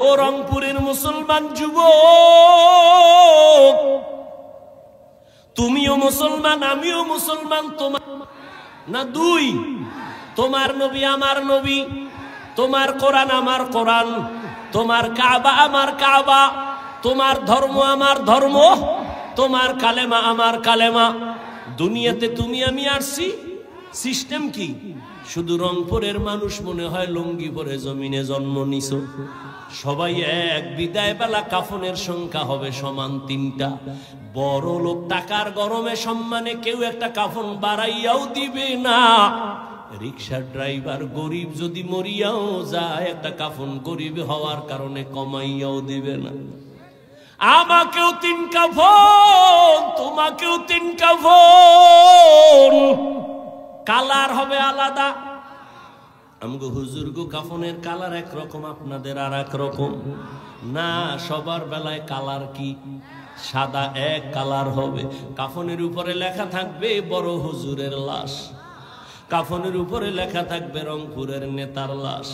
ও রংপুরের মুসলমান যুবক, তুমিও মুসলমান আমিও মুসলমান, তোমার না দুই? তোমার নবী আমার নবী, তোমার কোরআন আমার কোরআন, তোমার কাবা আমার কাবা, তোমার ধর্ম আমার ধর্ম, তোমার কালেমা আমার কালেমা। দুনিয়াতে তুমি আমি আসছি, সিস্টেম কি? শুধু রংপুরের মানুষ মনে হয় লুঙ্গি পরে জমিনে জন্ম নিছো। সবাই এক, বিদায় বেলা কাফনের সংখ্যা হবে সমান 3টা। বড় লোক টাকার গরমে সম্মানে কেউ একটা কাফন বাড়াইয়াও দিবে না। রিক্সার ড্রাইভার গরিব যদি মরিয়াও যায়, একটা কাফন গরিব হওয়ার কারণে কমাইয়াও দিবে না। আমাকেও 3 কাফন, তোমাকেও 3 কাফন, কালার হবে আলাদা। আমগো হুজুর গো কাফনের কালার একরকম, আপনাদের আর এক রকম না। সবার বেলায় কালার কি? সাদা এক কালার হবে। কাফনের উপরে লেখা থাকবে বড় হুজুরের লাশ, কাফনের উপরে লেখা থাকবে রংপুরের নেতার লাশ।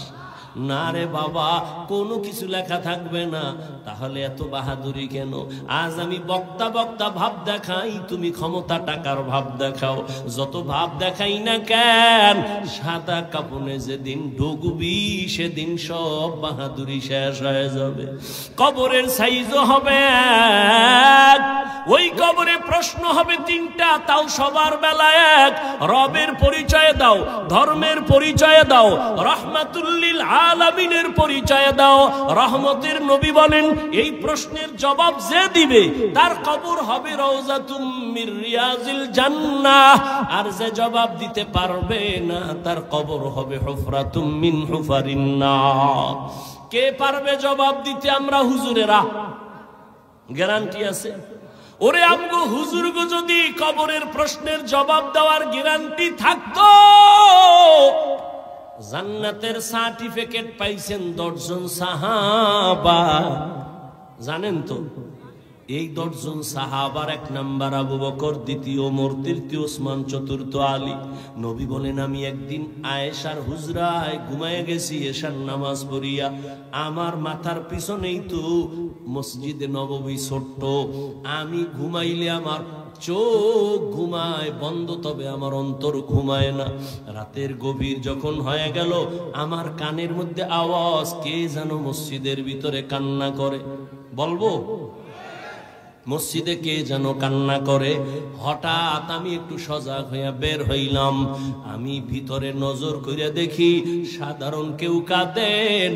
না রে বাবা, কোনো কিছু লেখা থাকবে না। তাহলে এত বাহাদুরি কেন? আজ আমি বক্তা বক্তা ভাব দেখাই, তুমি ক্ষমতা টাকার ভাব দেখাও। যত ভাব দেখাই না কেন, সাদা কাপনে যেদিন ঢুকবি সেদিন সব বাহাদুরি শেষ হয়ে যাবে। কবরের সাইজও হবে এক, ওই কবরে প্রশ্ন হবে 3টা, তাও সবার বেলায় এক। রবের পরিচয় দাও, ধর্মের পরিচয় দাও, রহমাতুল্লিল আলামিনের পরিচয় দাও। রহমতের নবী বলেন, এই প্রশ্নের জবাব যে দিবে তার কবর হবে রওজাতুম মির রিয়াজিল জান্নাহ, আর যে জবাব দিতে পারবে না তার কবর হবে হুফরাতুম মিন হুফারিন নার। কে পারবে জবাব দিতে? আমরা হুজুরেরা। গ্যারান্টি আছে? ওরে আমগো হুজুরগো যদি কবরের প্রশ্নের জবাব দেওয়ার গ্যারান্টি থাকতো, জান্নাতের সার্টিফিকেট পাইছেন 10 জন সাহাবা। জানেন তো এই 10 জন সাহাবার 1 নাম্বার আবু বকর, 2 ওমর, 3 ওসমান, 4 আলী। নবী বলেন, আমি একদিন আয়েশার হুজরায় ঘুমায় গেছি এশার নামাজ পড়িয়া। আমার মাথার পিছনেই তো মসজিদে নববী ছোট্ট। আমি ঘুমাইলে আমার চোখ ঘুমায় বন্ধ, তবে আমার অন্তর ঘুমায় না। রাতের গভীর যখন হয়ে গেল, আমার কানের মধ্যে আওয়াজ, কে যেন মসজিদের ভিতরে কান্না করে। বলবো? মসজিদে কে যেন কান্না করে। হঠাৎ আমি একটু সজাগ হইয়া বের হইলাম। আমি ভিতরে নজর করে দেখি সাধারণ কেউ কাঁদে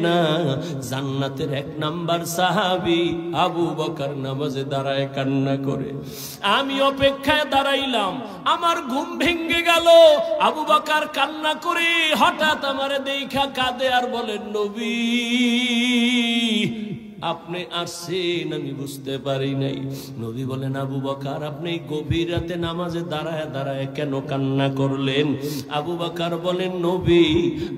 না, জান্নাতের 1 নাম্বার সাহাবী আবু বকর নামাজে দাঁড়ায় কান্না করে। আমি অপেক্ষায় দাঁড়াইলাম, আমার ঘুম ভেঙে গেল। আবু বকর কান্না করে হঠাৎ আমারে দেখা কাঁদে আর বলেন, নবী আপনি আসছেন, আমি বুঝতে পারি নাই। নবী বলেন, আবু বকর আপনি গভীর রাতে নামাজে দাঁড়ায় দাঁড়ায় কেন কান্না করলেন? আবু বকর বলেন, নবী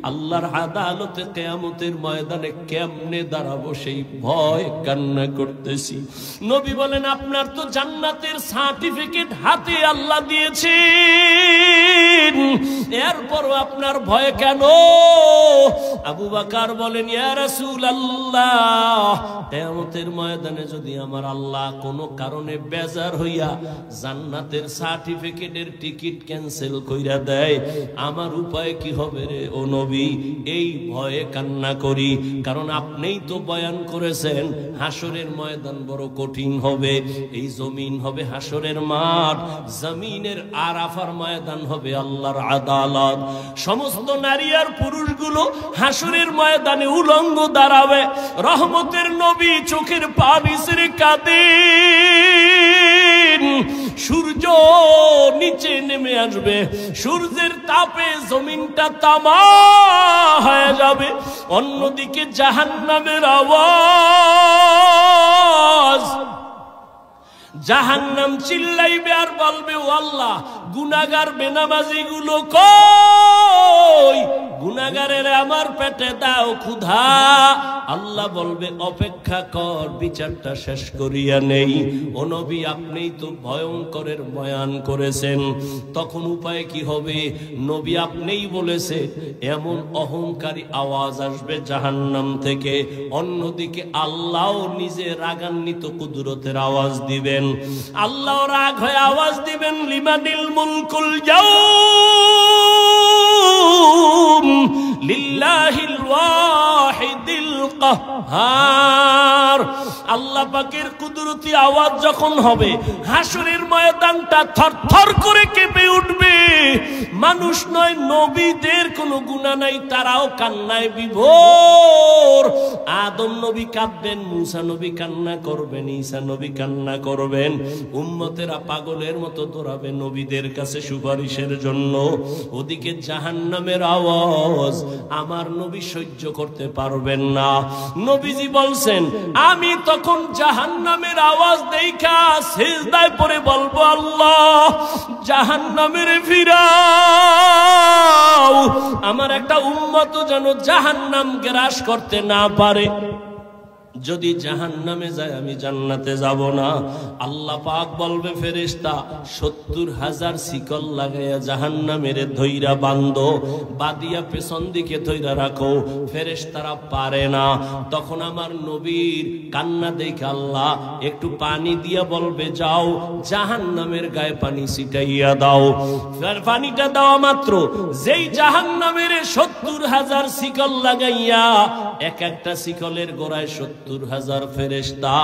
আল্লাহর আদালতে কিয়ামতের ময়দানে কেমনে দাঁড়াবো সেই ভয় কান্না করতেছি। নবী বলেন, আপনার তো জান্নাতের সার্টিফিকেট হাতে আল্লাহ দিয়েছেন, এরপরও আপনার ভয় কেন? আবু বকর বলেন, ইয়া রাসূলুল্লাহ, কিয়ামতের ময়দানে যদি আমার আল্লাহ কোনো কারণে বেজার হইয়া জান্নাতের সার্টিফিকেটের টিকিট ক্যান্সেল কইরা দেয়, আমার উপায় কি হবে রে ও নবী? এই ভয়ে কান্না করি, কারণ আপনিই তো বয়ান করেছেন হাসরের ময়দান বড় কঠিন হবে। এই জমিন হবে হাসরের মাঠ, জমিনের আরাফার ময়দান হবে আল্লাহর আদালত। সমস্ত নারী আর পুরুষগুলো হাসরের ময়দানে উলঙ্গ দাঁড়াবে। রহমতের নবী চোখের পানি ছেড়ে কাঁদেন। সূর্য নিচে নেমে আসবে, সূর্যের তাপে জমিনটা তামা হয়ে যাবে। অন্যদিকে জাহান্নামের আওয়াজ, জাহান্নাম চিল্লাইবে আর বলবে, ও আল্লাহ গুনাহগার বেনামাজি গুলো কই? গুনাহগারের আমার পেটে দাও ক্ষুধা। আল্লাহ বলবে অপেক্ষা কর, বিচারটা শেষ করিয়া নেই। ও নবী, আপনিই তো ভয়ঙ্করের বয়ান করেছেন, তখন উপায় কি হবে? নবী আপনিই বলেছে এমন অহংকারী আওয়াজ আসবে জাহান্নাম থেকে। অন্যদিকে আল্লাহ নিজে রাগান্বিত কুদরতের আওয়াজ দিবেন। আল্লাহ রাগ হয়ে আওয়াজ দিবেন, লিমানিল মুলকুল ইয়াউম লিল্লাহিল ওয়াহিদিল কাহ্হার। আল্লাহ পাকের কুদরতি আওয়াজ যখন হবে, হাসরের ময়দানটা থরথর করে কেঁপে উঠবে। মানুষ নয়, নবীদের কোনো গুনাহ নাই, তারাও কান্নায় বিভোর। আদম নবী কাঁদবেন, মুসা নবী কান্না করবেন, ঈসা নবী কান্না করবেন। উম্মতেরা পাগলের মতো দৌড়াবে নবীদের কাছে সুপারিশের জন্য। ওদিকে জাহান্নামের আওয়াজ আমার নবী সহ্য করতে পারবেন না। নবীজি বলছেন, আমি তখন জাহান্নামের আওয়াজ দেইখা সিজদায় পড়ে বলবো, আল্লাহ জাহান্নামের ফিরাও, আমার একটা উম্মত যেন জাহান্নাম গ্রাস করতে না পারে। যদি জাহান্নামে যায় আমি জান্নাতে যাব না। আল্লাহ পাক বলবে, ফেরেশতা ৭০,০০০ শিকল লাগাইয়া জাহান্নামের ধইরা বাঁধো, বাঁধিয়া পেছন দিকে ধইরা রাখো। ফেরেশতারা পারে না। তখন আমার নবীর কান্না দেখে আল্লাহ একটু পানি দিয়া বলবে, যাও জাহান্নামের গায়ে পানি ছিটাইয়া দাও। পানিটা দেওয়া মাত্র যেই জাহান্নামের ৭০,০০০ শিকল লাগাইয়া এক একটা শিকলের গোড়ায় ৭০,০০০ ফেরেশতা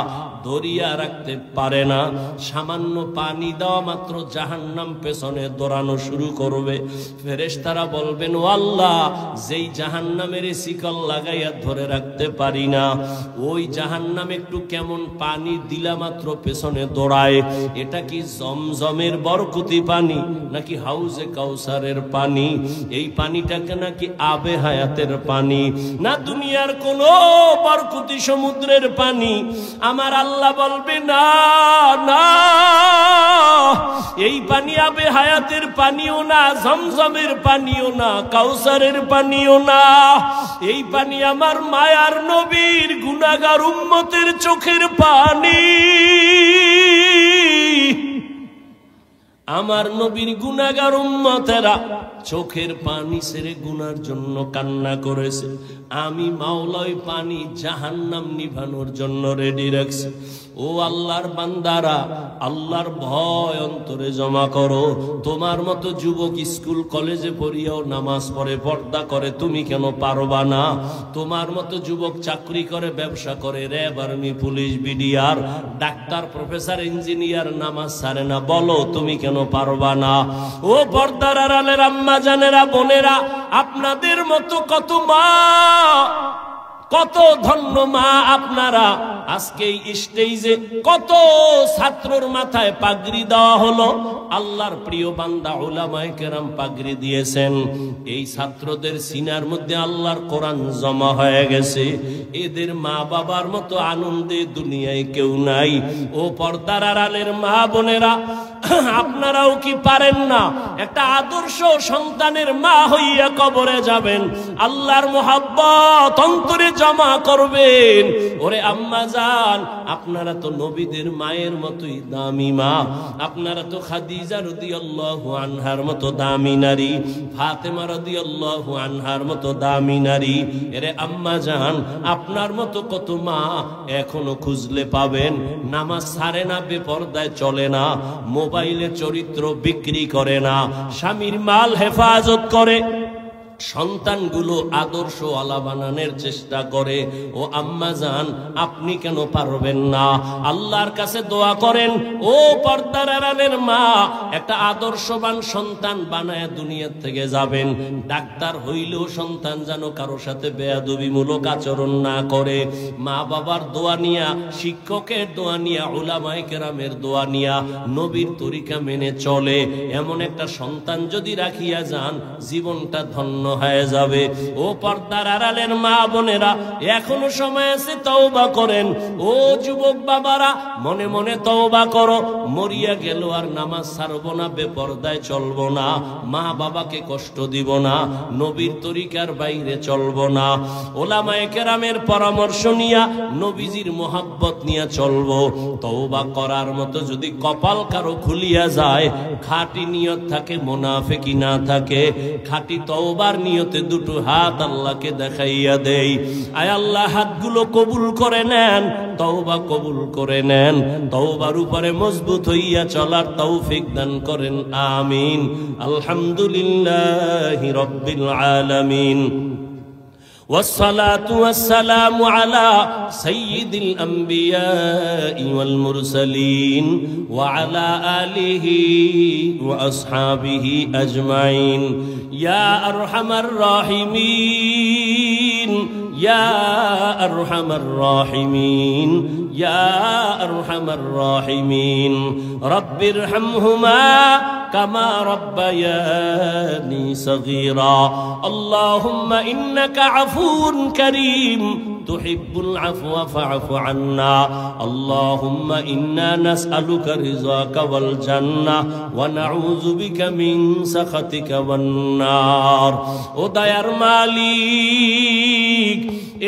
ধরিয়া রাখতে পারে না। সামান্য পানি দেওয়া মাত্র জাহান্নাম পেছনে দৌড়ানো শুরু করবে। ফেরেশতারা বলবেন, ও আল্লাহ, যেই জাহান্নামের শিকল লাগাইয়া ধরে রাখতে পারি না, ওই জাহান্নাম একটু কেমন পানি দিলা মাত্র পেছনে দৌড়ায়। এটা কি জমজমের বরকতি পানি নাকি হাউজে কাউসারের পানি? এই পানিটাকে নাকি আবে হায়াতের পানি, না দুনিয়ার কোন বরকতি সমুদ্রের পানি? আমার আল্লাহ বলবে, না না, এই পানি আবে হায়াতের পানিও না, জমজমের পানিও না, কাউসারের পানিও না। এই পানি আমার মায়ার নবীর গুনাহগার উম্মতের চোখের পানি। আমার নবীর গুনাহগার উম্মতেরা চোখের পানি ছেড়ে গুনার জন্য কান্না করেছে। আমি মাওলাই পানি জাহান্নাম নিভানোর জন্য রেডি রাখছি। ও আল্লাহর বান্দারা, আল্লাহর ভয় অন্তরে জমা করো। তোমার মতো যুবক স্কুল কলেজে পড়িয়াও নামাজ পড়ে, পর্দা করে, তুমি কেন পারবা না? তোমার মতো যুবক চাকরি করে, ব্যবসা করে, RAB, army, police, BDR, doctor, professor, engineer, নামাজ ছাড়ে না, বলো তুমি কেন পারবা না? ও পর্দার আড়ালের আম্মা জানেরা, বোনেরা, আপনাদের মতো কত মা, কত ধন্য মা আপনারা। আজকে এই স্টেজে কত ছাত্রর মাথায় পাগড়ি দেওয়া হলো। আল্লাহর প্রিয় বান্দা উলামায়ে কেরাম পাগড়ি দিয়েছেন। এই ছাত্রদের সিনার মধ্যে আল্লাহর কোরআন জমা হয়ে গেছে। এদের মা বাবার মতো আনন্দে দুনিয়ায় কেউ নাই। ও পর্দার আড়ালের মা বোনেরা, আপনারাও কি পারেন না একটা আদর্শ সন্তানের মা হইয়া কবরে যাবেন, আল্লাহর মুহাব্বত অন্তরে জমা করবেন? ওরে আম্মা জান, আপনারা তো নবীদের মায়ের মতোই দামি মা। আপনারা তো খাদিজা রাদিয়াল্লাহু আনহার মতো দামি নারী, ফাতেমা রাদিয়াল্লাহু আনহার মতো দামি নারী। এরে আম্মা জান, আপনার মতো কত মা এখনো খুঁজলে পাবেন। নামাজ ছাড়ে না, বেপরদায় চলে না, মোবাইলে চরিত্র বিক্রি করে না, স্বামীর মাল হেফাজত করে, সন্তানগুলো আদর্শওয়ালা বানানোর চেষ্টা করে। ও আম্মা জান, আপনি কেন পারবেন না? আল্লাহর কাছে দোয়া করেন, ও পর্দার আড়ালের মা, একটা আদর্শবান সন্তান বানায় দুনিয়ার থেকে যাবেন। ডাক্তার হইলেও সন্তান যেন কারো সাথে বেয়াদবিমূলক আচরণ না করে। মা বাবার দোয়া নিয়া, শিক্ষকের দোয়া নিয়া, উলামায়ে কেরামের দোয়া নিয়া, নবীর তরিকা মেনে চলে এমন একটা সন্তান যদি রাখিয়া যান, জীবনটা ধন্য ধন্য হয়ে যাবে। ও পর্দার আড়ালের মা বোনেরা, এখনো সময় আছে, তওবা করেন। ও যুবক বাবারা, মনে মনে তওবা করো। মরিয়া গেল আর নামাজ ছাড়বো না, বেপরদায় চলবো না, মা বাবাকে কষ্ট দিব না, নবীর তরিকার বাইরে চলবো না, ওলামায়ে কেরামের পরামর্শ নিয়া নবীজির মোহাব্বত নিয়ে চলবো। তওবা করার মতো যদি কপাল কারো খুলিয়া যায়, খাঁটি নিয়ত থাকে, মুনাফিকি না থাকে, খাঁটি তওবার নিয়তে দুটো হাত আল্লাহকে দেখাইয়া দেই। আয় আল্লাহ, হাতগুলো কবুল করে নেন, তওবা কবুল করে নেন, তওবার উপরে মজবুত হইয়া চলার তৌফিক দান করেন। আমিন। আলহামদুলিল্লাহি রাব্বিল আলামিন। والصلاة والسلام على سيد الأنبياء والمرسلين وعلى آله وأصحابه أجمعين يا أرحم الراحمين يا أرحم الراحمين يا أرحم الراحمين رب ارحمهما كما ربياني صغيرا اللهم إنك عفو كريم تحب العفو فاعف عنا اللهم إنا نسألك رضاك والجنة ونعوذ بك من سخطك والنار ও দয়ার মালিক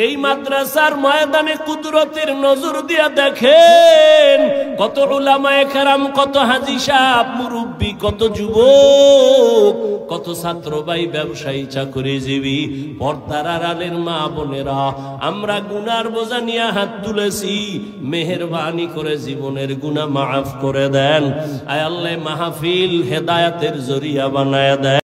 এই মাদ্রাসার ময়দানে কুদরতের নজর দিয়া দেখেন কত উলামায়ে কেরাম কত হাজী সাহেব মুরব্বি কত যুবক কত ছাত্র ভাই ব্যবসায়ী চাকরিজীবী পর্দার আড়ালের মা বোনেরা আমরা গুনার বোঝা নিয়ে হাত তুলেছি মেহেরবানি করে জীবনের গুনাহ মাফ করে দেন আয় আল্লাহ মাহফিল হেদায়েতের জরিয়া বানায়া দেন।